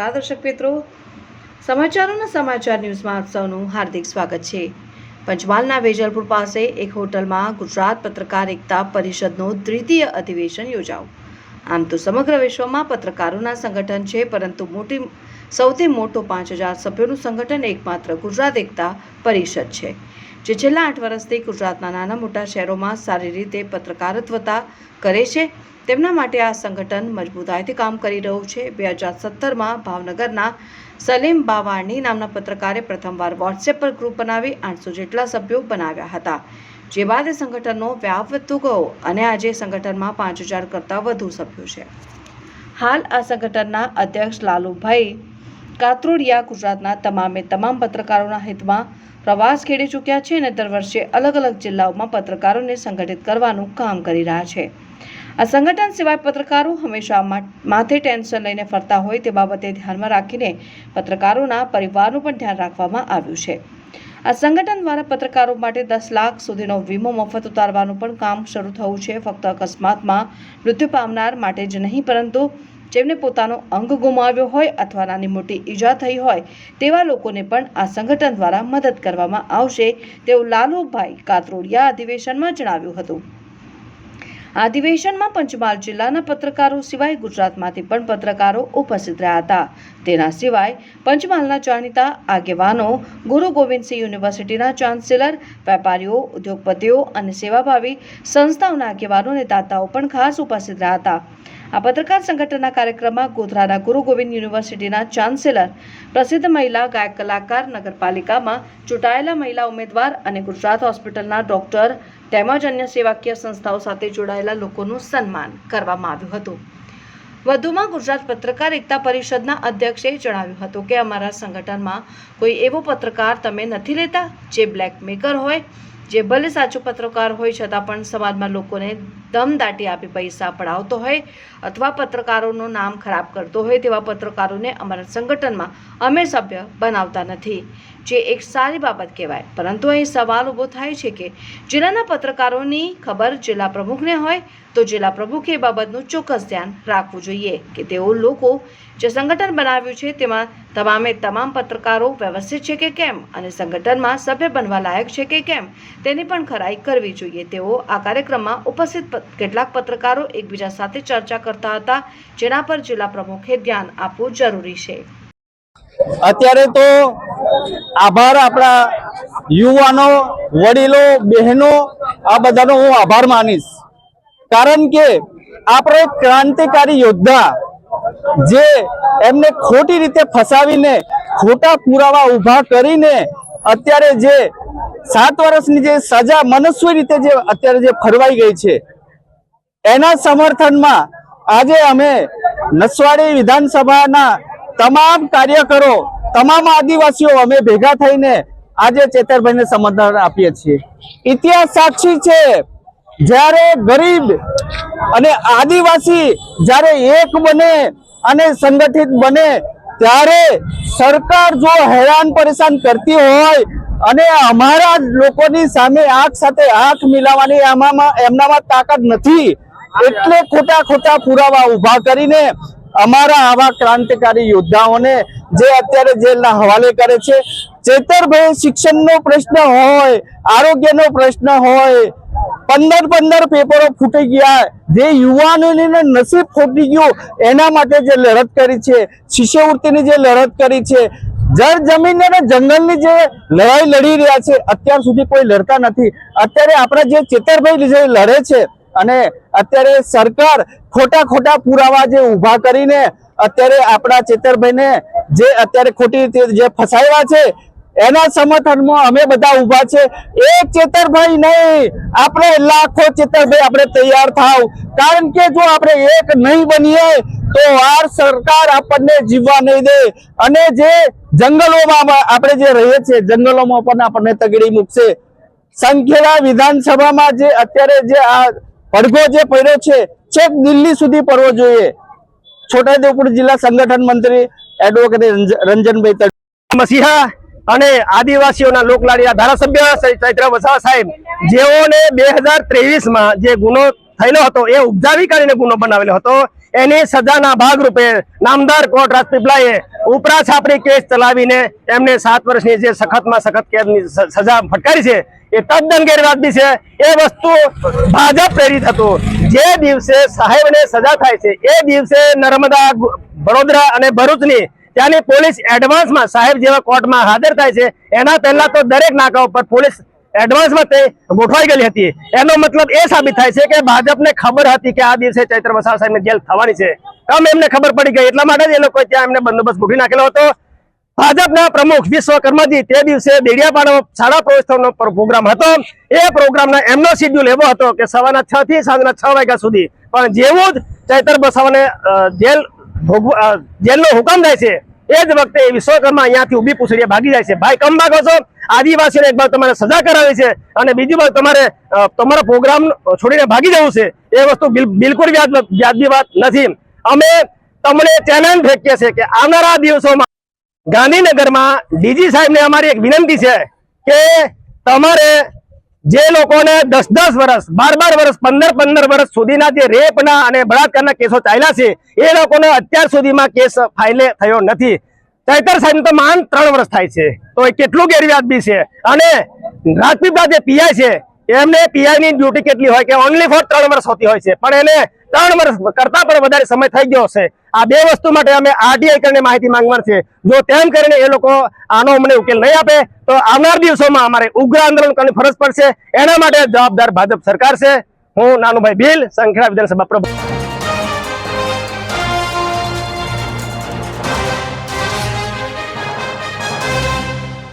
નમસ્કાર દર્શક મિત્રો, સમાચારોના સમાચાર ન્યૂઝમાં આપ સૌનું હાર્દિક સ્વાગત છે। પંચમહાલના વેજલપુર પાસે એક હોટલમાં ગુજરાત પત્રકાર એકતા પરિષદનું દ્વિતીય અધિવેશન યોજાયું। આમ તો સમગ્ર વિશ્વમાં પત્રકારોના સંગઠન છે, પરંતુ સૌથી મોટું 5000 સભ્યોનું સંગઠન એકમાત્ર ગુજરાત એકતા પરિષદ છે, જે છેલ્લા 8 વર્ષથી ગુજરાતના નાના મોટા શહેરોમાં સારી રીતે પત્રકારત્વતા કરે છે। તેમના માટે આ સંગઠન મજબૂતાઈથી કામ કરી રહ્યું છે। 2017માં ભાવનગરના સલીમ બાવાણી નામના પત્રકારે પ્રથમવાર વોટ્સએપ પર ગ્રુપ બનાવી 800 જેટલા સભ્યો બનાવ્યા હતા, જે બાદ સંગઠનનો વ્યાપ વધતો ગયો અને આજે સંગઠનમાં 5000 કરતાં વધુ સભ્યો છે। હાલ આ સંગઠનના અધ્યક્ષ લાલુભાઈ કાતરોડિયા ગુજરાતના તમામ પત્રકારોના હિતમાં પ્રવાસ ખેડી ચૂક્યા છે અને દર વર્ષે અલગ અલગ જિલ્લાઓમાં પત્રકારોને સંગઠિત કરવાનું કામ કરી રહ્યા છે। આ સંગઠન સિવાય પત્રકારો હંમેશા માથે ટેન્શન લઈને ફરતા હોય તે બાબતે ધ્યાનમાં રાખીને પત્રકારોના પરિવારનું પણ ધ્યાન રાખવામાં આવ્યું છે। આ સંગઠન દ્વારા પત્રકારો માટે 10 લાખ સુધીનો વીમો મફત ઉતારવાનું પણ કામ શરૂ થયું છે। ફક્ત અકસ્માતમાં મૃત્યુ પામનાર માટે જ નહીં, પરંતુ જેમને પોતાનો અંગ ગુમાવ્યો હોય અથવા નાની મોટી ઈજા થઈ હોય તેવા લોકોને પણ આ સંગઠન દ્વારા મદદ કરવામાં આવશે, તેવું લાલુભાઈ કાતરોડિયા અધિવેશનમાં જણાવ્યું હતું। આ અધિવેશનમાં પંચમહાલ જિલ્લાના પત્રકારો સિવાય ગુજરાતમાંથી પણ પત્રકારો ઉપસ્થિત રહ્યા હતા। તેના સિવાય પંચમહાલના જાણીતા આગેવાનો, ગુરુ ગોવિંદસિંહ યુનિવર્સિટીના ચાન્સેલર, વેપારીઓ, ઉદ્યોગપતિઓ અને સેવાભાવી સંસ્થાઓના આગેવાનો અને દાતાઓ પણ ખાસ ઉપસ્થિત રહ્યા હતા। આ પત્રકાર સંગઠનના કાર્યક્રમમાં ગોધરાના ગુરુ ગોવિંદ યુનિવર્સિટીના ચાન્સેલર, પ્રસિદ્ધ મહિલા ગાયક કલાકાર, નગરપાલિકામાં ચૂંટાયેલા મહિલા ઉમેદવાર અને ગુજરાત હોસ્પિટલના ડોક્ટર તેમજ અન્ય સેવાકીય સંસ્થાઓ સાથે જોડાયેલા લોકોનું સન્માન કરવામાં આવ્યું હતું। વધુમાં ગુજરાત પત્રકાર એકતા પરિષદના અધ્યક્ષે જણાવ્યું હતું કે અમારા સંગઠનમાં કોઈ એવો પત્રકાર તમે નથી લેતા જે બ્લેકમેકર હોય, જે ભલે સાચો પત્રકાર હોય છતાં પણ સમાજમાં લોકોને દમદાટી આપી પૈસા પડાવતો હોય અથવા પત્રકારોનું નામ ખરાબ કરતો હોય તેવા પત્રકારોને અમારા સંગઠનમાં અમે સભ્ય બનાવતા નથી, જે એક સારી બાબત કહેવાય। પરંતુ અહીં સવાલ ઊભો થાય છે કે જિલ્લાના પત્રકારોની ખબર જિલ્લા પ્રમુખને હોય તો જિલ્લા પ્રમુખે એ બાબતનું ચોક્કસ ધ્યાન રાખવું જોઈએ કે તેઓ લોકો જે સંગઠન બનાવ્યું છે તેમાં તમામ પત્રકારો વ્યવસ્થિત છે કે કેમ અને સંગઠનમાં સભ્ય બનવા લાયક છે કે કેમ તેની પણ ખરાઈ કરવી જોઈએ। તેઓ આ કાર્યક્રમમાં ઉપસ્થિત કેટલાક પત્રકારો એકબીજા સાથે ચર્ચા કરતા હતા, જેના પર જિલ્લા પ્રમુખે ધ્યાન આપવું જરૂરી છે। અત્યારે તો આભાર આપણા યુવાનો, વડીલો, બહેનો આ બધાનો હું આભાર માનીશ, કારણ કે આપણે ક્રાંતિકારી યોદ્ધા જે એમને ખોટી રીતે ફસાવીને ખોટા પુરાવા ઉભા કરીને અત્યારે જે 7 વર્ષની જે સજા મનસ્વી રીતે જે અત્યારે જે ફરવાઈ ગઈ છે એના સમર્થનમાં આજે અમે નસવાડી વિધાનસભાના તમામ કાર્યકરો, તમામ આદિવાસીઓ અમે ભેગા થઈને આજે ચેતરભાઈને સમર્થન આપીએ છીએ। ઇતિહાસ સાક્ષી છે, જ્યારે ગરીબ અને આદિવાસી જ્યારે એક બને અને સંગઠિત બને ત્યારે સરકાર જો હેરાન પરેશાન કરતી હોય અને અમારા લોકોની સામે આંખ સાથે આંખ મિલાવવાની એમનામાં તાકાત નથી, એટલે ખોટા પુરાવા ઉભા કરીને અમારા આવા ક્રાંતિકારી યોદ્ધાઓને જે અત્યારે જેલના હવાલે કરે છે। ચેતરભાઈ શિક્ષણનો પ્રશ્ન હોય, આરોગ્યનો પ્રશ્ન હોય, 15 પેપરો ફૂટી ગયા, જે યુવાનોને નસીબ ફૂટી ગયું એના માટે જે લડત કરી છે, શિષ્યવૃત્તિની જે લડત કરી છે, જળ જમીન અને જંગલની જે લડાઈ લડી રહ્યા છે, અત્યાર સુધી કોઈ લડતા નથી। અત્યારે આપણા જે ચેતરભાઈ જે લડે છે અને અત્યારે સરકાર ખોટા પુરાવા જે ઉભા કરીને અત્યારે આપણા ચેતરભાઈને જે અત્યારે ખોટી રીતે જે ફસાવ્યા છે એના સમર્થનમાં અમે બધા ઉભા છે। એક ચેતરભાઈ નહીં, આપણે લાખો ચેતરભાઈ આપણે તૈયાર થાવ, કારણ કે જો આપણે એક નહીં બનીએ તો આ સરકાર આપણને જીવવા નહીં દે અને જે જંગલોમાં આપણે જે રહીએ છીએ જંગલોમાં પણ આપણને તગડી મૂકશે। સંખેડા વિધાનસભામાં જે અત્યારે જે આ પડઘો જે પડ્યો છે છેક દિલ્હી સુધી પડવો જોઈએ। છોટાઉદેપુર જિલ્લા સંગઠન મંત્રી એડવોકેટ રંજનભાઈ મસીહા અને આદિવાસીઓના લોકલાડીના ધારાસભ્ય ચૈત્ર વસાવા સાહેબ, જેઓને 2023માં જે ગુનો થયેલો હતો એ ઉપજાવી કાઢીને ગુનો બનાવેલો હતો, એની સજાના ભાગરૂપે નામદાર કોર્ટ રાજપીપળાએ ઉપરા છાપરી કેસ ચલાવીને એમને 7 વર્ષની જે સખતમાં સખત કેદની સજા ફટકારી છે એ તદ્દન ગેરવાજબી છે. એ વસ્તુ ભાજપ પ્રેરિત હતું. જે દિવસે સાહેબને સજા થાય છે એ દિવસે નર્મદા, વડોદરા અને ભરૂચની ત્યાંની પોલીસ એડવાન્સમાં સાહેબ જેવા કોર્ટમાં હાજર થાય છે એના પહેલા તો દરેક નાકા ઉપર પોલીસ એડવાન્સમાં તે ગોઠવાઈ ગયેલી હતી. એનો મતલબ એ સાબિત થાય છે કે ભાજપને ખબર હતી કે આ દિવસે ચૈત્ર વસાવા સાહેબને જેલ થવાની છે. કમ એમને ખબર પડી ગઈ એટલા માટે જ એ લોકો ત્યાં એમને બંદોબસ્ત ગોઠવી નાખેલો હતો. ભાજપના પ્રમુખ વિશ્વકર્માજી તે દિવસે દેડિયાપાડામાં શાળા પ્રવેશોત્સવનો પ્રોગ્રામ હતો. એ પ્રોગ્રામનો એમનો શેડ્યુલ એવો હતો કે સવારના 6 થી સાંજના 6 વાગ્યા સુધી. પણ જેવું જ ચૈત્ર વસાવાને જેલનો હુકમ થાય છે એ જ વખતે વિશ્વકર્મા અહીંયાથી ઊભી પૂછડીએ ભાગી જાય છે. ભાઈ કમ ભાગો છો? આદિવાસીને એક બાજુ તમારે સજા કરાવી છે અને બીજી બાજુ તમારે તમારો પ્રોગ્રામ છોડીને ભાગી જવું છે. એ વસ્તુ બિલકુલ વ્યાજબી વાત નથી. અમે તમને ચેલેન્જ ફેંકીએ છીએ કે આવનારા દિવસોમાં ગાંધીનગરમાં ડીજી સાહેબને અમારી એક વિનંતી છે કે તમારે જે લોકોને 10-10 વર્ષ, 12-12 વર્ષ, 15-15 વર્ષ સુધીના જે રેપના અને બળાત્કારના કેસો ચાલ્યા છે એ લોકોને અત્યાર સુધીમાં કેસ ફાઇલે થયો નથી. ચૈતર સાહેબ તો માન 3 વર્ષ થાય છે, તો એ કેટલું ગેરવ્યાજબી છે. અને રાજપીપળા જે પીઆઈ છે એમને પીઆઈ ની ડ્યુટી કેટલી હોય કે ઓનલી ફોર 3 વર્ષ હોતી હોય છે, પણ એને 3 વર્ષ કરતા પણ વધારે સમય થઈ ગયો છે. આ બે વસ્તુ માટે અમે આરટીઆઈ કરીને માહિતી માંગવાની છે. જો તેમ કરીને એ લોકો આનો અમને ઉકેલ નહીં આપે તો આવનાર દિવસોમાં અમારે ઉગ્ર આંદોલન કરવાની ફરજ પડશે. એના માટે જવાબદાર ભાજપ સરકાર છે. હું નાનુભાઈ ભીલ, સંખેડા વિધાનસભા પ્રમુખ.